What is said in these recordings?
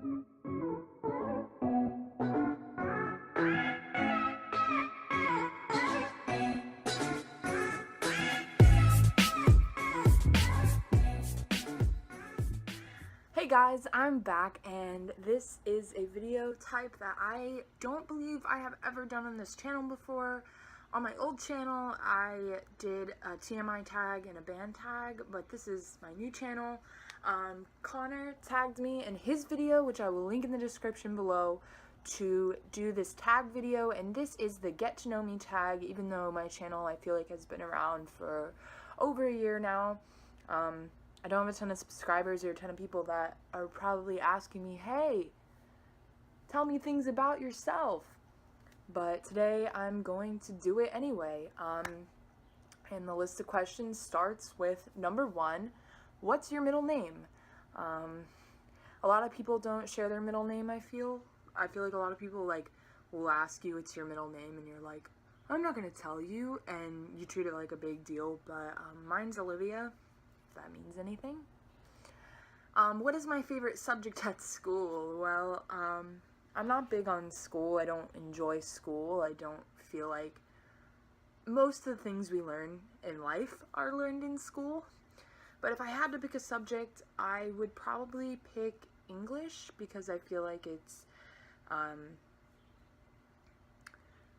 Hey guys, I'm back, and this is a video type that I don't believe I have ever done on this channel before. On my old channel, I did a TMI tag and a band tag, but this is my new channel. Connor tagged me in his video, which I will link in the description below, to do this tag video, and this is the Get to Know Me tag, even though my channel I feel like has been around for over a year now. I don't have a ton of subscribers or a ton of people that are probably asking me, hey, tell me things about yourself. But today I'm going to do it anyway. And the list of questions starts with number 1, what's your middle name? A lot of people don't share their middle name, I feel. I feel like a lot of people will ask you what's your middle name, and you're like, I'm not going to tell you, and you treat it like a big deal. But mine's Olivia. That means anything. What is my favorite subject at school? Well, I'm not big on school. I don't enjoy school. I don't feel like most of the things we learn in life are learned in school. But if I had to pick a subject, I would probably pick English, because I feel like it's, I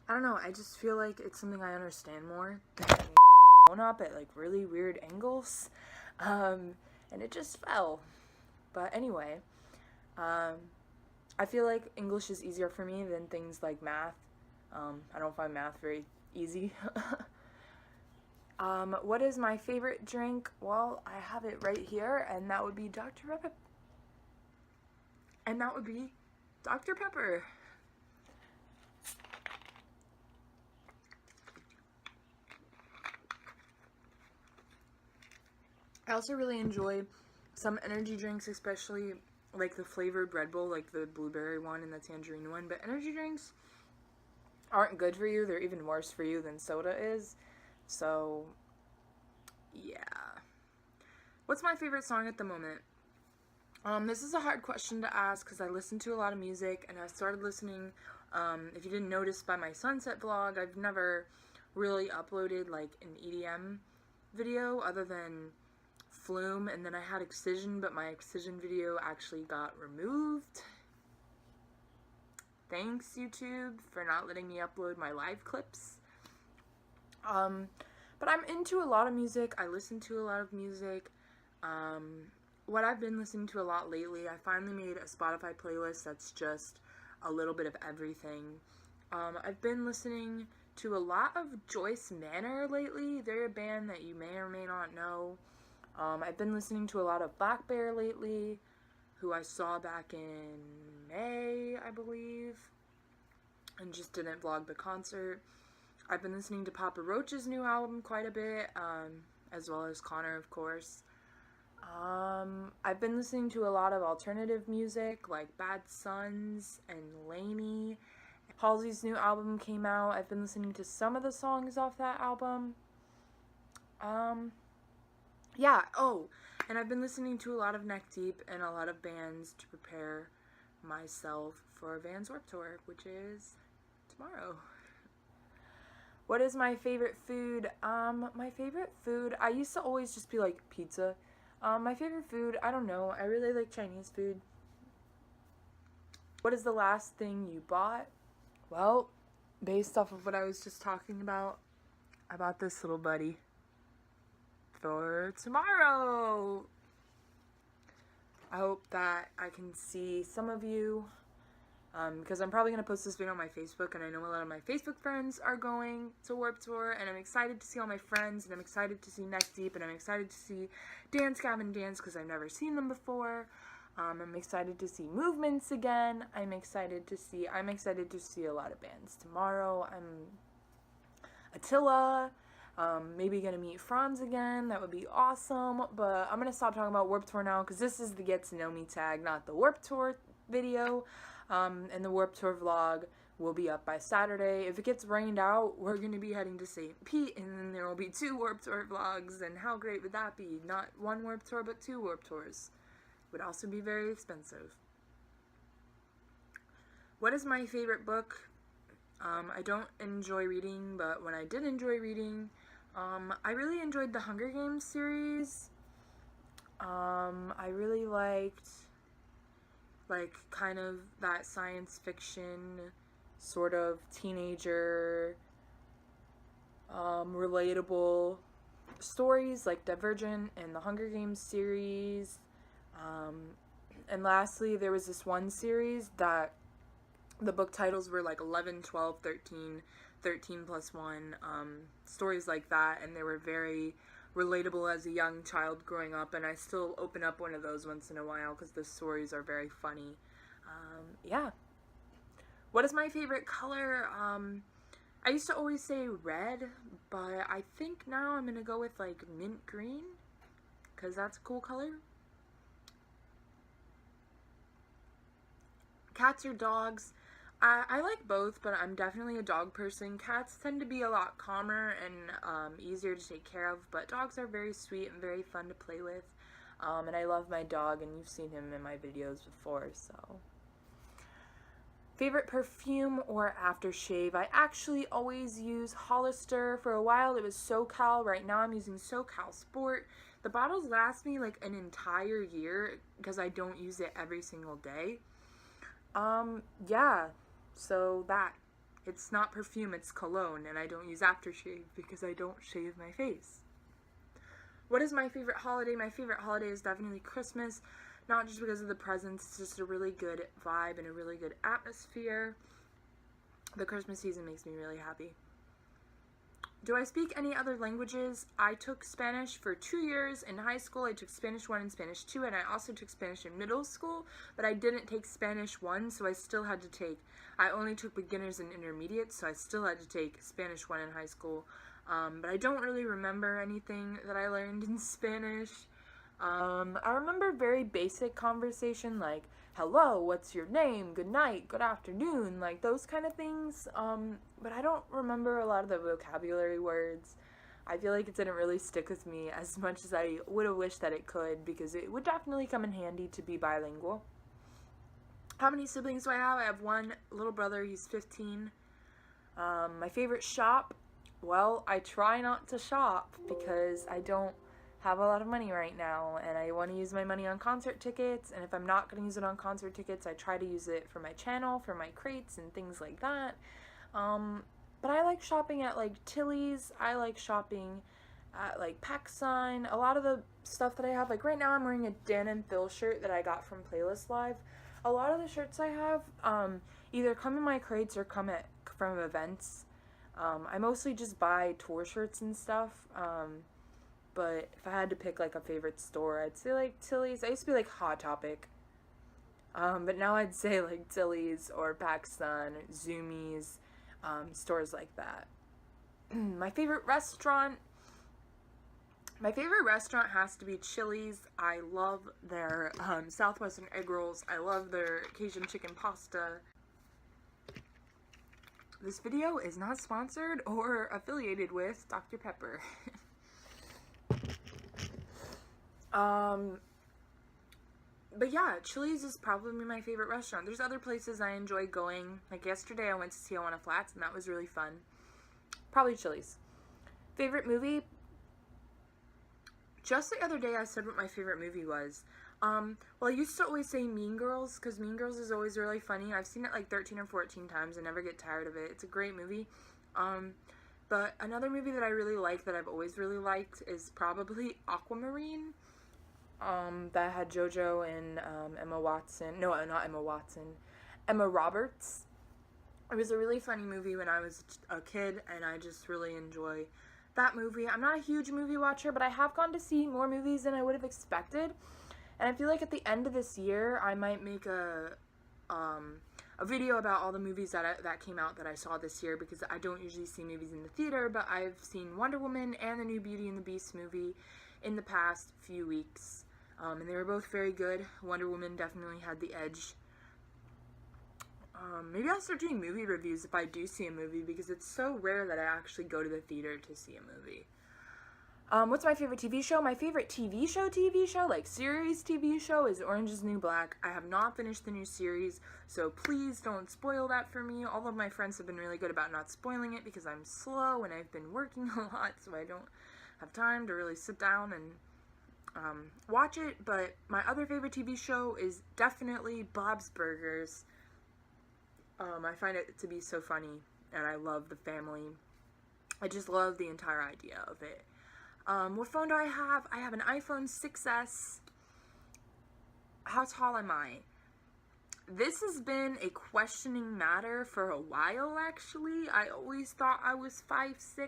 don't know, I just feel like it's something I understand more than blown up at really weird angles. And it just fell. But anyway, I feel like English is easier for me than things like math. I don't find math very easy. What is my favorite drink? Well, I have it right here, and that would be Dr. Pepper. And that would be Dr. Pepper. I also really enjoy some energy drinks, especially like the flavored Red Bull, like the blueberry one and the tangerine one. But energy drinks aren't good for you. They're even worse for you than soda is. So, yeah. What's my favorite song at the moment? This is a hard question to ask because I listen to a lot of music, and I started listening, if you didn't notice by my Sunset vlog, I've never really uploaded like an EDM video other than Flume, and then I had Excision, but my Excision video actually got removed. Thanks, YouTube, for not letting me upload my live clips. But I'm into a lot of music. I listen to a lot of music. What I've been listening to a lot lately, I finally made a Spotify playlist that's just a little bit of everything. I've been listening to a lot of Joyce Manor lately. They're a band that you may or may not know. I've been listening to a lot of Black Bear lately, who I saw back in May, I believe, and just didn't vlog the concert. I've been listening to Papa Roach's new album quite a bit, as well as Connor, of course. I've been listening to a lot of alternative music, like Bad Sons and Lainey. Halsey's new album came out. I've been listening to some of the songs off that album. Yeah, oh, and I've been listening to a lot of Neck Deep and a lot of bands to prepare myself for Vans Warped Tour, which is tomorrow. What is my favorite food? My favorite food, I used to always just be like pizza. My favorite food, I don't know, I really like Chinese food. What is the last thing you bought? Well, based off of what I was just talking about this little buddy. For tomorrow. I hope that I can see some of you, because I'm probably going to post this video on my Facebook, and I know a lot of my Facebook friends are going to Warped Tour, and I'm excited to see all my friends, and I'm excited to see Neck Deep, and I'm excited to see Dance Gavin Dance, because I've never seen them before. I'm excited to see Movements again. I'm excited to see a lot of bands tomorrow. Attila. Maybe gonna meet Franz again. That would be awesome. But I'm gonna stop talking about Warped Tour now, because this is the Get to Know Me tag, not the Warped Tour video. And the Warped Tour vlog will be up by Saturday. If it gets rained out, we're gonna be heading to St. Pete, and then there will be 2 Warped Tour vlogs. And how great would that be? Not 1 Warped Tour, but 2 Warped Tours. Would also be very expensive. What is my favorite book? I don't enjoy reading, but when I did enjoy reading, I really enjoyed the Hunger Games series. I really liked, like, kind of that science fiction, sort of teenager, relatable stories like Divergent and the Hunger Games series. And lastly, there was this one series that the book titles were like 11, 12, 13, 13 plus 1, stories like that, and they were very relatable as a young child growing up, and I still open up one of those once in a while because the stories are very funny. Yeah. What is my favorite color? I used to always say red, but I think now I'm gonna go with like mint green, because that's a cool color. Cats or dogs? I like both, but I'm definitely a dog person. Cats tend to be a lot calmer and easier to take care of, but dogs are very sweet and very fun to play with. And I love my dog, and you've seen him in my videos before, so. Favorite perfume or aftershave? I actually always use Hollister. For a while it was SoCal. Right now I'm using SoCal Sport. The bottles last me like an entire year because I don't use it every single day. Yeah, so that. It's not perfume, it's cologne, and I don't use aftershave because I don't shave my face. What is my favorite holiday? My favorite holiday is definitely Christmas. Not just because of the presents, it's just a really good vibe and a really good atmosphere. The Christmas season makes me really happy. Do I speak any other languages? I took Spanish for 2 years in high school. I took Spanish 1 and Spanish 2, and I also took Spanish in middle school, but I didn't take Spanish 1, so I still had to take, I only took beginners and intermediate, so I still had to take Spanish 1 in high school. But I don't really remember anything that I learned in Spanish. I remember very basic conversation like, hello, what's your name, good night, good afternoon, like those kind of things, but I don't remember a lot of the vocabulary words. I feel like it didn't really stick with me as much as I would have wished that it could, because it would definitely come in handy to be bilingual. How many siblings do I have? I have one little brother, he's 15. My favorite shop? Well, I try not to shop because I don't have a lot of money right now, and I want to use my money on concert tickets, and if I'm not going to use it on concert tickets, I try to use it for my channel, for my crates, and things like that. But I like shopping at, like, Tilly's. I like shopping at, like, PacSun. A lot of the stuff that I have, like, right now I'm wearing a Dan and Phil shirt that I got from Playlist Live. A lot of the shirts I have either come in my crates or come from events. I mostly just buy tour shirts and stuff, but if I had to pick, like, a favorite store, I'd say, like, Tilly's. I used to be, like, Hot Topic. But now I'd say, like, Tilly's or PacSun, Zoomies, stores like that. My favorite restaurant has to be Chili's. I love their Southwestern egg rolls. I love their Cajun chicken pasta. This video is not sponsored or affiliated with Dr. Pepper. But yeah, Chili's is probably my favorite restaurant. There's other places I enjoy going. Like yesterday I went to Tijuana Flats and that was really fun. Probably Chili's. Favorite movie? Just the other day I said what my favorite movie was. Well, I used to always say Mean Girls, because Mean Girls is always really funny. I've seen it like 13 or 14 times. I never get tired of it. It's a great movie. But another movie that I really like, that I've always really liked, is probably Aquamarine. That had JoJo and Emma Watson. No, not Emma Watson. Emma Roberts. It was a really funny movie when I was a kid, and I just really enjoy that movie. I'm not a huge movie watcher, but I have gone to see more movies than I would have expected. And I feel like at the end of this year, I might make a video about all the movies that came out that I saw this year, because I don't usually see movies in the theater, but I've seen Wonder Woman and the new Beauty and the Beast movie in the past few weeks. And they were both very good. Wonder Woman definitely had the edge. Maybe I'll start doing movie reviews if I do see a movie, because it's so rare that I actually go to the theater to see a movie. What's my favorite TV show? My favorite TV show, like series TV show, is Orange is the New Black. I have not finished the new series, so please don't spoil that for me. All of my friends have been really good about not spoiling it because I'm slow and I've been working a lot, so I don't have time to really sit down and watch it. But my other favorite TV show is definitely Bob's Burgers. I find it to be so funny, and I love the family. I just love the entire idea of it. What phone do I have? I have an iPhone 6S. How tall am I? This has been a questioning matter for a while, actually. I always thought I was 5'6".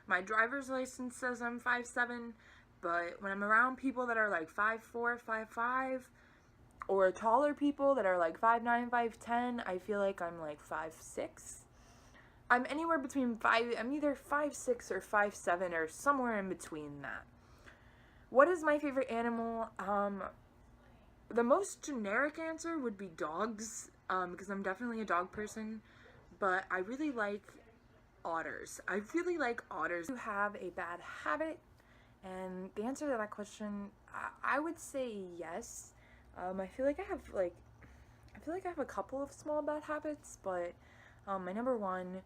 My driver's license says I'm 5'7", but when I'm around people that are like 5'4", 5'5", or taller people that are like 5'9", 5'10", I feel like I'm like 5'6". I'm anywhere between I'm either 5'6" or 5'7", or somewhere in between that. What is my favorite animal? The most generic answer would be dogs, because I'm definitely a dog person, but I really like otters. I really like otters. Do you have a bad habit? And the answer to that question, I would say yes. I feel like I have a couple of small bad habits, but my number one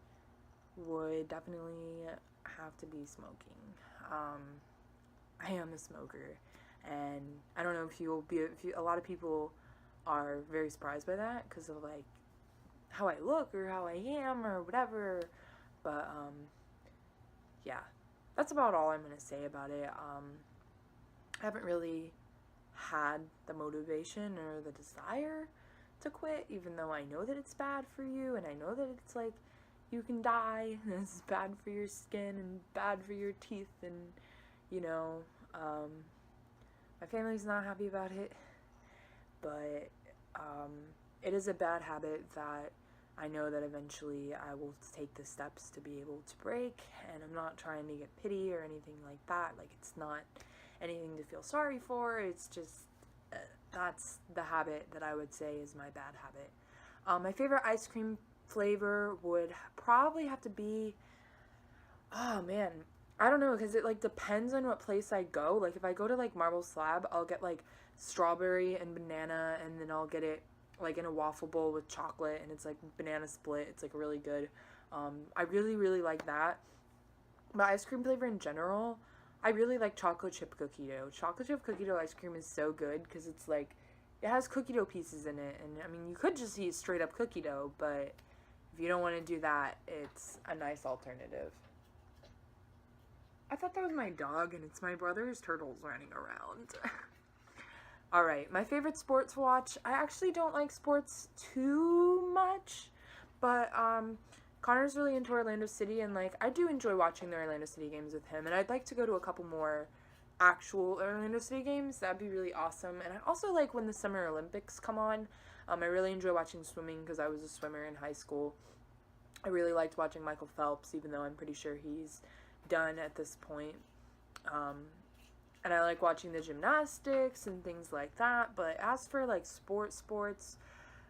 would definitely have to be smoking. I am a smoker, and I don't know if a lot of people are very surprised by that because of like how I look or how I am or whatever, but yeah, that's about all I'm gonna say about it. I haven't really had the motivation or the desire to quit, even though I know that it's bad for you, and I know that it's like you can die, and it's bad for your skin and bad for your teeth, and you know, my family's not happy about it, but it is a bad habit that I know that eventually I will take the steps to be able to break, and I'm not trying to get pity or anything like that. Like, it's not anything to feel sorry for, it's just that's the habit that I would say is my bad habit. My favorite ice cream flavor would probably have to be, oh man, I don't know, because it like depends on what place I go. Like if I go to like Marble Slab, I'll get like strawberry and banana, and then I'll get it like in a waffle bowl with chocolate, and it's like banana split. It's like really good. I really like that. But ice cream flavor in general, I really like chocolate chip cookie dough. Chocolate chip cookie dough ice cream is so good because it's like, it has cookie dough pieces in it, and I mean, you could just eat straight up cookie dough, but if you don't want to do that, it's a nice alternative. I thought that was my dog, and it's my brother's turtles running around. Alright, my favorite sport to watch. I actually don't like sports too much, but Connor's really into Orlando City, and like I do enjoy watching the Orlando City games with him, and I'd like to go to a couple more actual Orlando City games. That'd be really awesome. And I also like when the Summer Olympics come on. I really enjoy watching swimming because I was a swimmer in high school. I really liked watching Michael Phelps, even though I'm pretty sure he's done at this point. And I like watching the gymnastics and things like that. But as for like sports,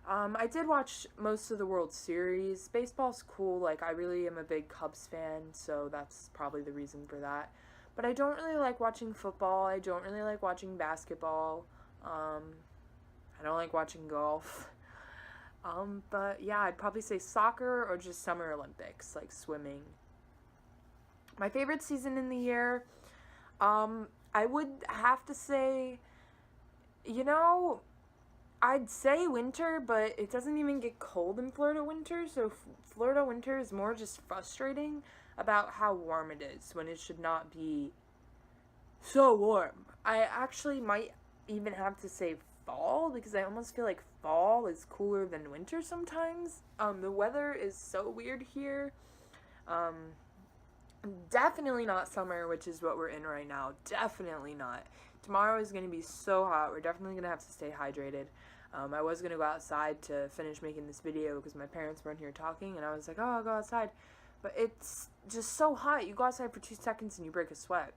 I did watch most of the World Series. Baseball's cool. Like, I really am a big Cubs fan, so that's probably the reason for that. But I don't really like watching football. I don't really like watching basketball. I don't like watching golf. But yeah, I'd probably say soccer or just Summer Olympics, like swimming. My favorite season in the year, I would have to say, you know, I'd say winter, but it doesn't even get cold in Florida winter, so Florida winter is more just frustrating about how warm it is when it should not be so warm. I actually might even have to say fall, because I almost feel like fall is cooler than winter sometimes. The weather is so weird here. Definitely not summer, which is what we're in right now. Definitely not. Tomorrow is going to be so hot. We're definitely going to have to stay hydrated. I was going to go outside to finish making this video because my parents weren't here talking, and I was like, oh, I'll go outside. But it's just so hot. You go outside for 2 seconds and you break a sweat.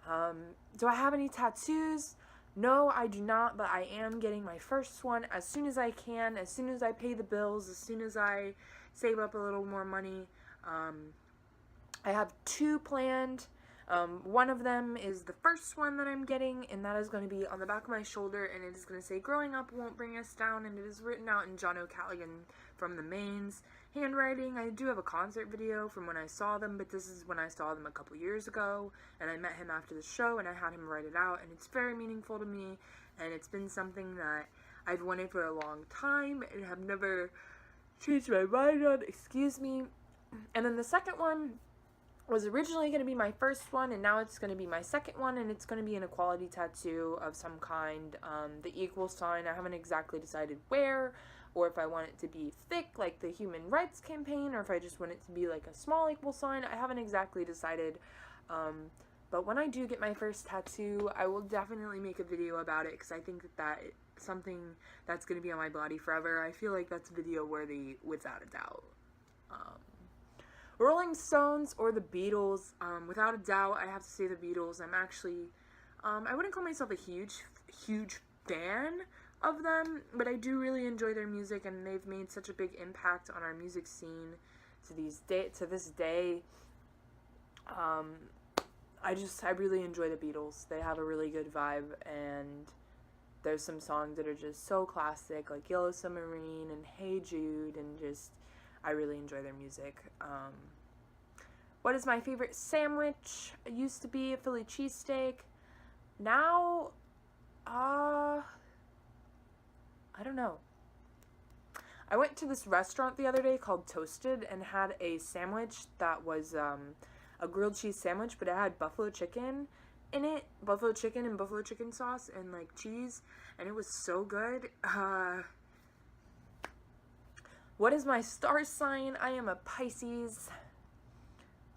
Do I have any tattoos? No, I do not, but I am getting my first one as soon as I can, as soon as I pay the bills, as soon as I save up a little more money. I have 2 planned. One of them is the first one that I'm getting, and that is going to be on the back of my shoulder, and it is going to say, "Growing up won't bring us down," and it is written out in John O'Callaghan from the Mains handwriting. I do have a concert video from when I saw them, but this is when I saw them a couple years ago, and I met him after the show, and I had him write it out, and it's very meaningful to me, and it's been something that I've wanted for a long time, and have never changed my mind on, excuse me. And then the second one was originally going to be my first one, and now it's going to be my second one, and it's going to be an equality tattoo of some kind, the equal sign. I haven't exactly decided where, or if I want it to be thick like the Human Rights Campaign, or if I just want it to be like a small equal sign. I haven't exactly decided, but when I do get my first tattoo, I will definitely make a video about it, because I think that it's something that's going to be on my body forever. I feel like that's video worthy without a doubt. Rolling Stones or the Beatles? Without a doubt, I have to say the Beatles. I'm actually, I wouldn't call myself a huge fan of them, but I do really enjoy their music, and they've made such a big impact on our music scene to this day. I really enjoy the Beatles. They have a really good vibe, and there's some songs that are just so classic, like Yellow Submarine and Hey Jude, and just, I really enjoy their music. What is my favorite sandwich? It used to be a Philly cheesesteak. Now, I don't know. I went to this restaurant the other day called Toasted and had a sandwich that was a grilled cheese sandwich, but it had buffalo chicken in it. Buffalo chicken and buffalo chicken sauce and like cheese, and it was so good. What is my star sign? I am a Pisces.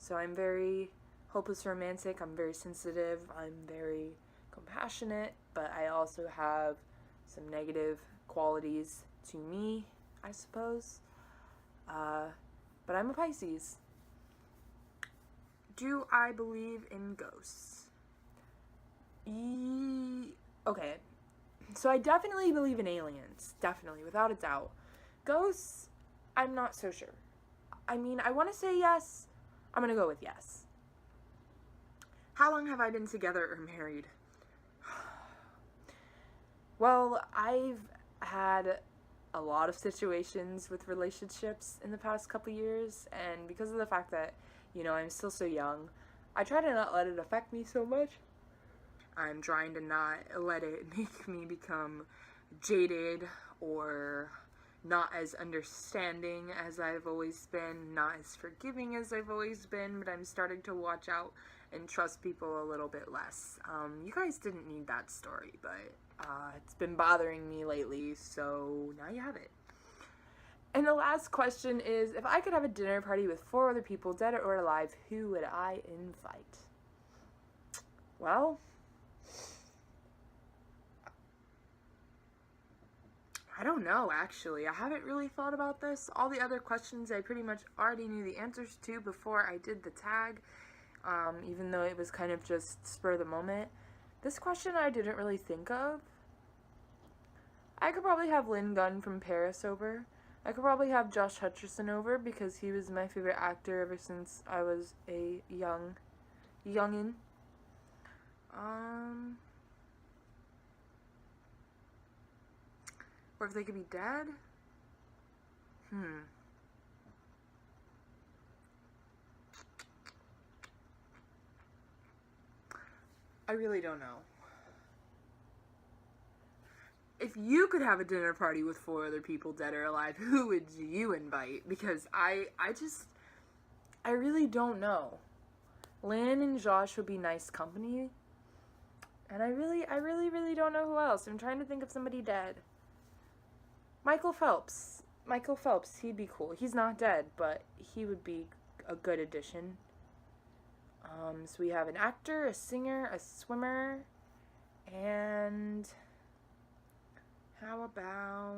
So I'm very hopeless romantic. I'm very sensitive. I'm very compassionate. But I also have some negative qualities to me, I suppose. But I'm a Pisces. Do I believe in ghosts? Okay. So I definitely believe in aliens. Definitely, without a doubt. Ghosts, I'm not so sure. I mean, I want to say yes. I'm going to go with yes. How long have I been together or married? Well, I've had a lot of situations with relationships in the past couple years, and because of the fact that, you know, I'm still so young, I try to not let it affect me so much. I'm trying to not let it make me become jaded or not as understanding as I've always been, not as forgiving as I've always been, but I'm starting to watch out and trust people a little bit less. You guys didn't need that story, but it's been bothering me lately, so now you have it. And the last question is, if I could have a dinner party with 4 other people, dead or alive, who would I invite? Well, I don't know, actually. I haven't really thought about this. All the other questions I pretty much already knew the answers to before I did the tag, even though it was kind of just spur of the moment. This question I didn't really think of. I could probably have Lynn Gunn from Paris over. I could probably have Josh Hutcherson over because he was my favorite actor ever since I was a youngin'. Or if they could be dead? I really don't know. If you could have a dinner party with 4 other people, dead or alive, who would you invite? Because I really don't know. Lynn and Josh would be nice company. And I really don't know who else. I'm trying to think of somebody dead. Michael Phelps. Michael Phelps, he'd be cool. He's not dead, but he would be a good addition. So we have an actor, a singer, a swimmer, and how about,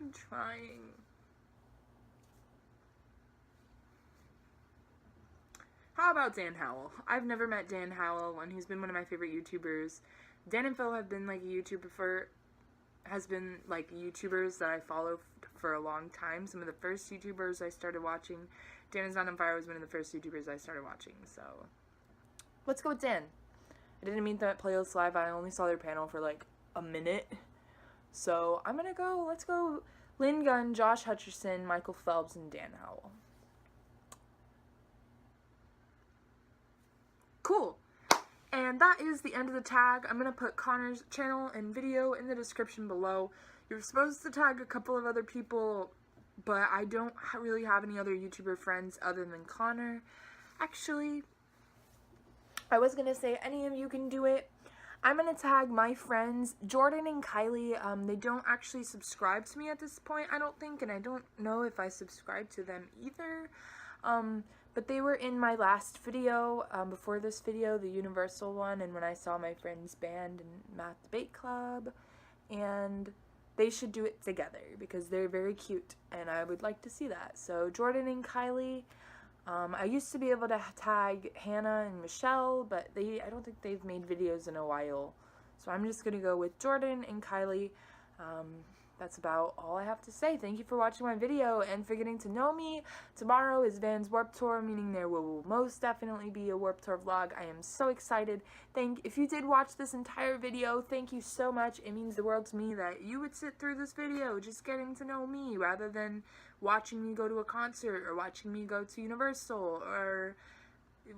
I'm trying. How about Dan Howell? I've never met Dan Howell, and he's been one of my favorite YouTubers. Dan and Phil have been like a YouTuber for has been like YouTubers that I follow for a long time. Some of the first YouTubers I started watching. Dan is Not on Fire was one of the first YouTubers I started watching, so let's go with Dan. I didn't meet them at Playlist Live. I only saw their panel for like a minute. So I'm gonna go, let's go Lynn Gunn, Josh Hutcherson, Michael Phelps, and Dan Howell. Cool. And that is the end of the tag. I'm going to put Connor's channel and video in the description below. You're supposed to tag a couple of other people, but I don't really have any other YouTuber friends other than Connor. Actually, I was going to say any of you can do it. I'm going to tag my friends, Jordan and Kylie. They don't actually subscribe to me at this point, I don't think, and I don't know if I subscribe to them either. But they were in my last video, before this video, the Universal one, and when I saw my friend's band and Math Debate Club, and they should do it together, because they're very cute, and I would like to see that. So, Jordan and Kylie, I used to be able to tag Hannah and Michelle, but I don't think they've made videos in a while, so I'm just going to go with Jordan and Kylie. That's about all I have to say. Thank you for watching my video and for getting to know me. Tomorrow is Van's Warped Tour, meaning there will most definitely be a Warped Tour vlog. I am so excited. If you did watch this entire video, thank you so much. It means the world to me that you would sit through this video just getting to know me rather than watching me go to a concert or watching me go to Universal or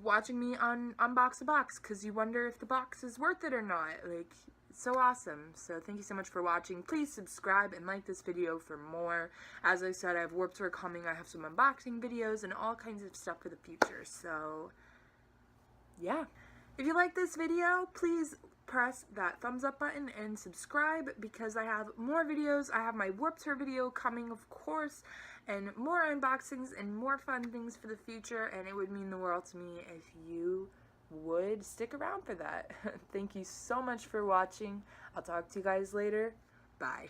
watching me unbox a box because you wonder if the box is worth it or not. Like, so awesome. So thank you so much for watching. Please subscribe and like this video for more. As I said, I have Warped Tour coming. I have some unboxing videos and all kinds of stuff for the future. So yeah, if you like this video, please press that thumbs up button and subscribe because I have more videos. I have my Warped Tour video coming, of course, and more unboxings and more fun things for the future, and it would mean the world to me if you would stick around for that. Thank you so much for watching. I'll talk to you guys later. Bye.